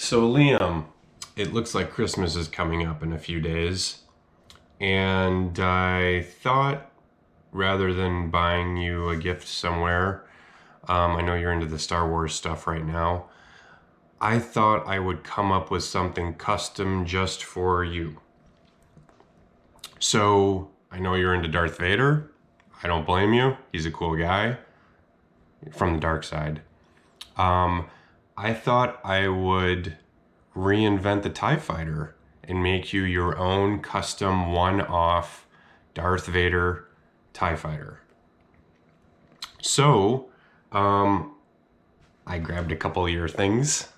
So, Liam, it looks like Christmas is coming up in a few days, and I thought rather than buying you a gift somewhere, I know you're into the Star Wars stuff right now, I thought I would come up with something custom just for you. So, I know you're into Darth Vader. I don't blame you. He's a cool guy from the dark side. Um, I thought I would reinvent the TIE Fighter and make you your own custom one-off Darth Vader TIE Fighter. So, um, I grabbed a couple of your things.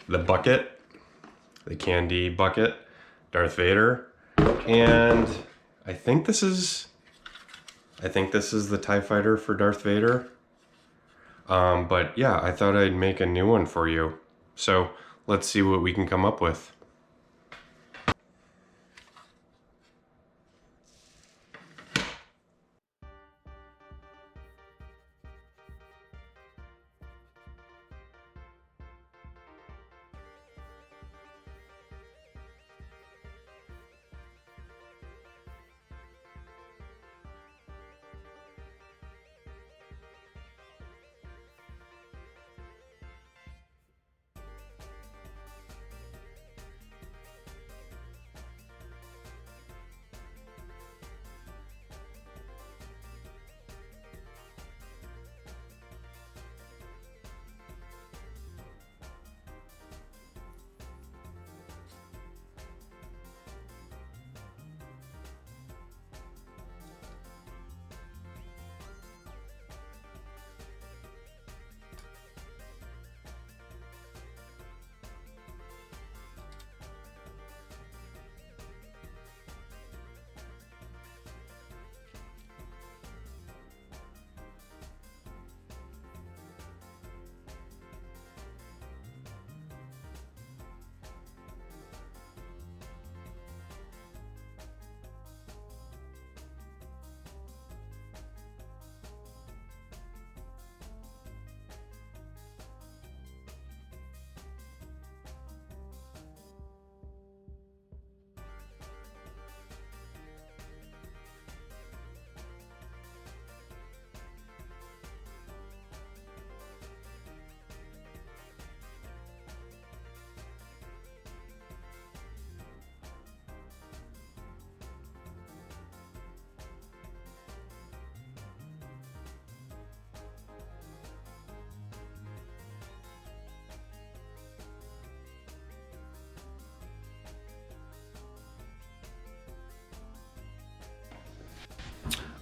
The bucket, the candy bucket, Darth Vader, and I think this is the TIE Fighter for Darth Vader. But yeah, I thought I'd make a new one for you. So let's see what we can come up with.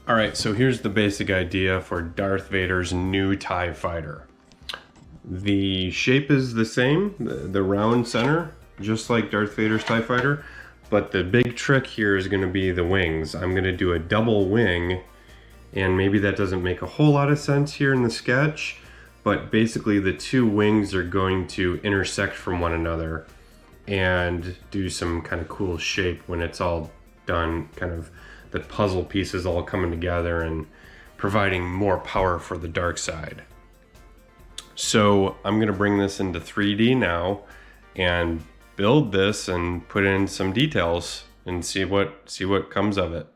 All right, so here's the basic idea for Darth Vader's new TIE Fighter. The shape is the same, the round center, just like Darth Vader's TIE Fighter, but the big trick here is going to be the wings. I'm going to do a double wing, and maybe that doesn't make a whole lot of sense here in the sketch, but basically the two wings are going to intersect from one another and do some kind of cool shape when it's all done, kind of the puzzle pieces all coming together and providing more power for the dark side. So I'm going to bring this into 3D now and build this and put in some details and see what comes of it.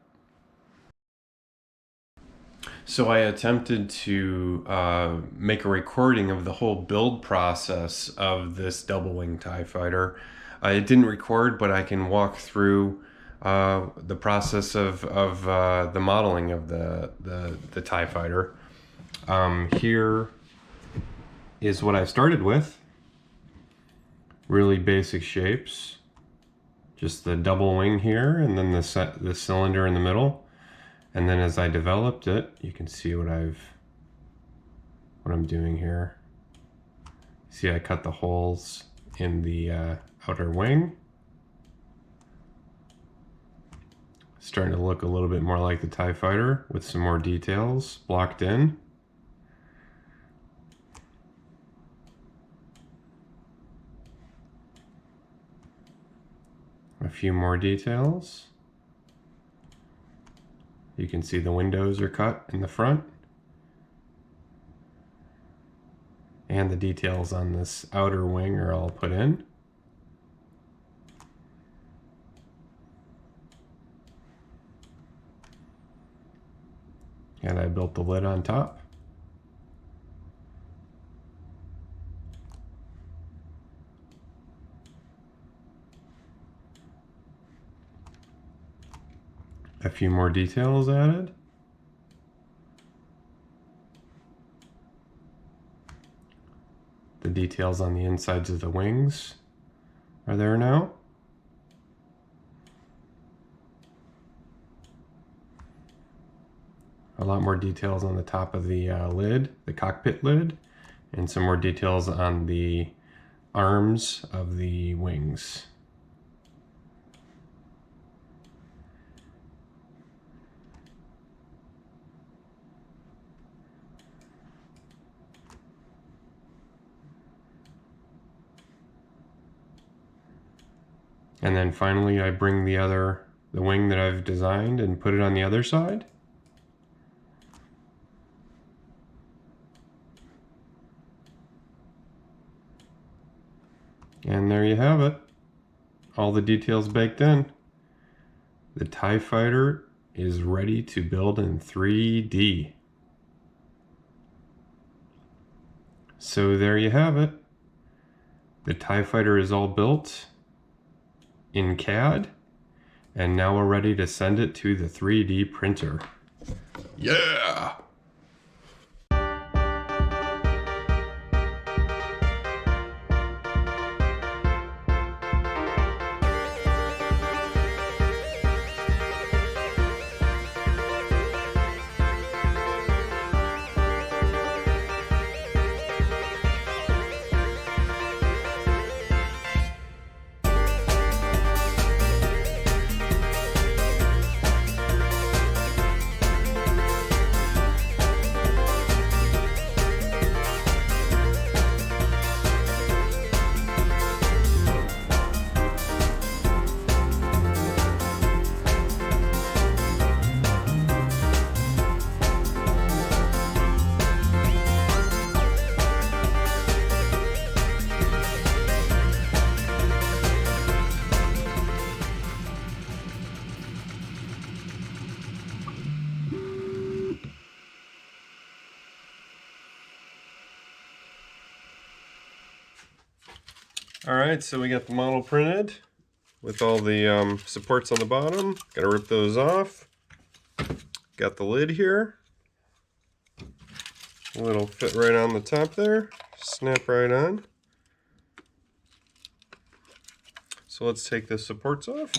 So I attempted to make a recording of the whole build process of this double wing TIE Fighter. It didn't record, but I can walk through the process of the modeling of the TIE Fighter. Here is what I started with. Really basic shapes. Just the double wing here, and then the cylinder in the middle. And then as I developed it, you can see what I'm doing here. See, I cut the holes in the outer wing. Starting to look a little bit more like the TIE Fighter with some more details blocked in. A few more details. You can see the windows are cut in the front. and the details on this outer wing are all put in. And I built the lid on top. A few more details added. The details on the insides of the wings are there now. A lot more details on the top of the lid, the cockpit lid, and some more details on the arms of the wings. And then finally I bring the wing that I've designed and put it on the other side. And there you have it. All the details baked in. The TIE Fighter is ready to build in 3D. So there you have it. The TIE Fighter is all built in CAD, and now we're ready to send it to the 3D printer. Yeah! Alright, so we got the model printed with all the supports on the bottom. Gotta rip those off. Got the lid here. It'll fit right on the top there. Snap right on. So let's take the supports off.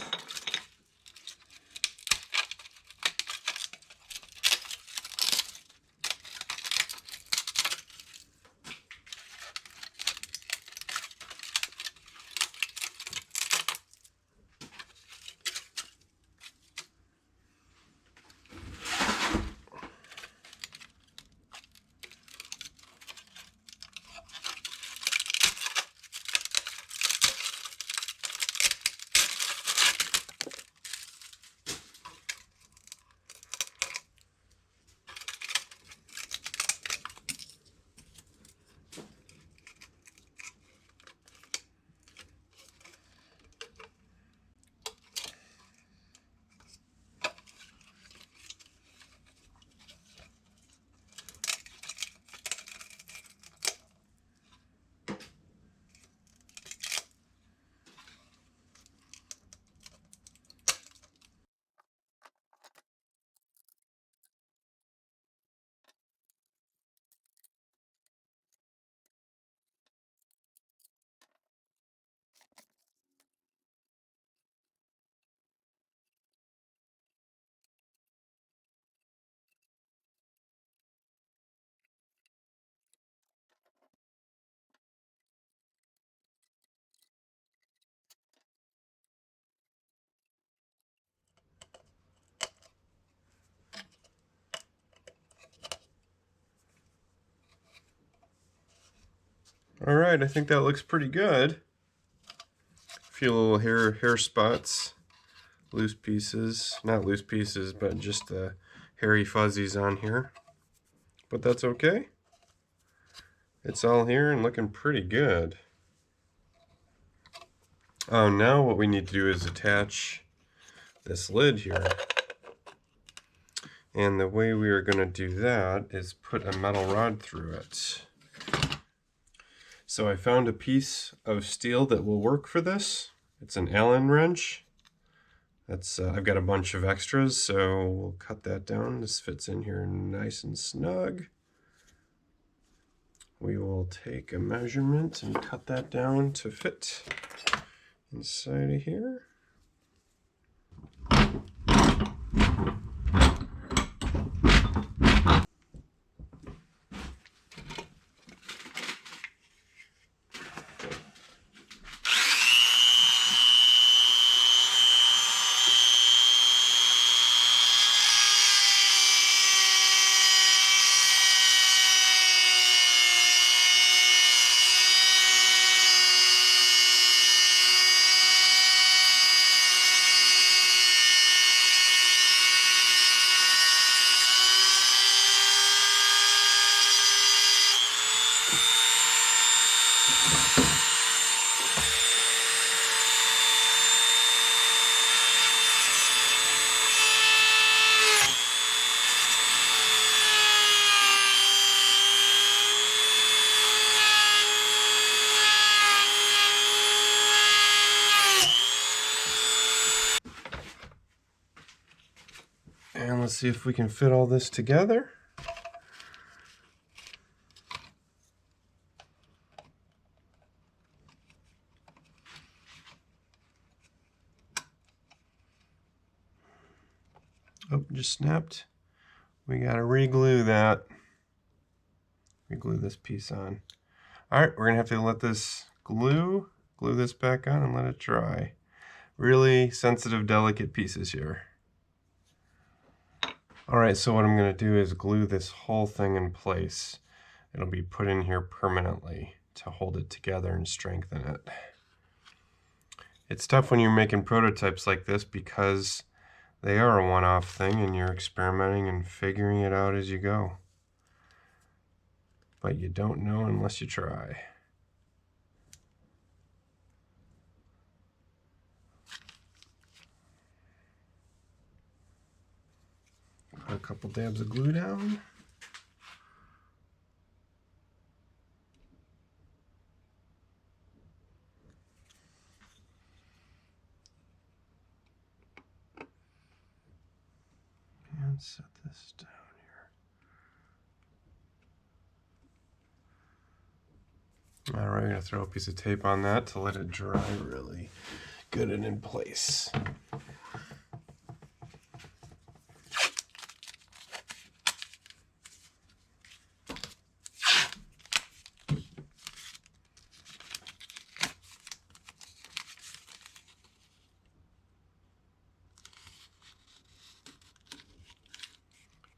Alright, I think that looks pretty good. A few little hair spots, loose pieces, not loose pieces, but just the hairy fuzzies on here. But that's okay. It's all here and looking pretty good. Oh, now what we need to do is attach this lid here. And the way we are going to do that is put a metal rod through it. So I found a piece of steel that will work for this. It's an Allen wrench. That's I've got a bunch of extras, so we'll cut that down. This fits in here nice and snug. We will take a measurement and cut that down to fit inside of here. And let's see if we can fit all this together. Oh, just snapped. We gotta re-glue that. Re-glue this piece on. All right, we're gonna have to let this glue this back on and let it dry. Really sensitive, delicate pieces here. All right, so what I'm gonna do is glue this whole thing in place. It'll be put in here permanently to hold it together and strengthen it. It's tough when you're making prototypes like this because they are a one-off thing and you're experimenting and figuring it out as you go. But you don't know unless you try. Put a couple dabs of glue down. And set this down here. All right, we're gonna throw a piece of tape on that to let it dry really good and in place.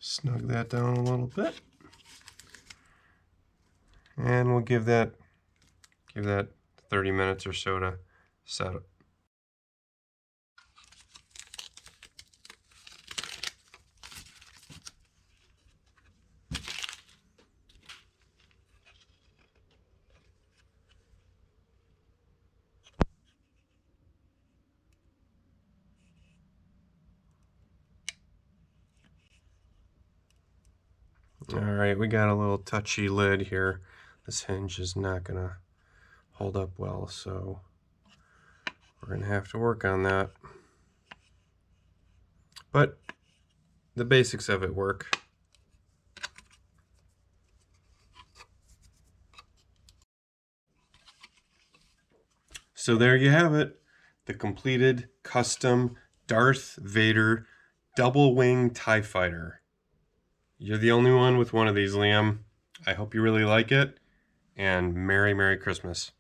Snug that down a little bit. And we'll give that 30 minutes or so to set up. All right, we got a little touchy lid here. This hinge is not gonna hold up well, so we're gonna have to work on that. But the basics of it work. So there you have it, the completed custom Darth Vader double wing TIE fighter. You're the only one with one of these, Liam. I hope you really like it, and Merry Christmas.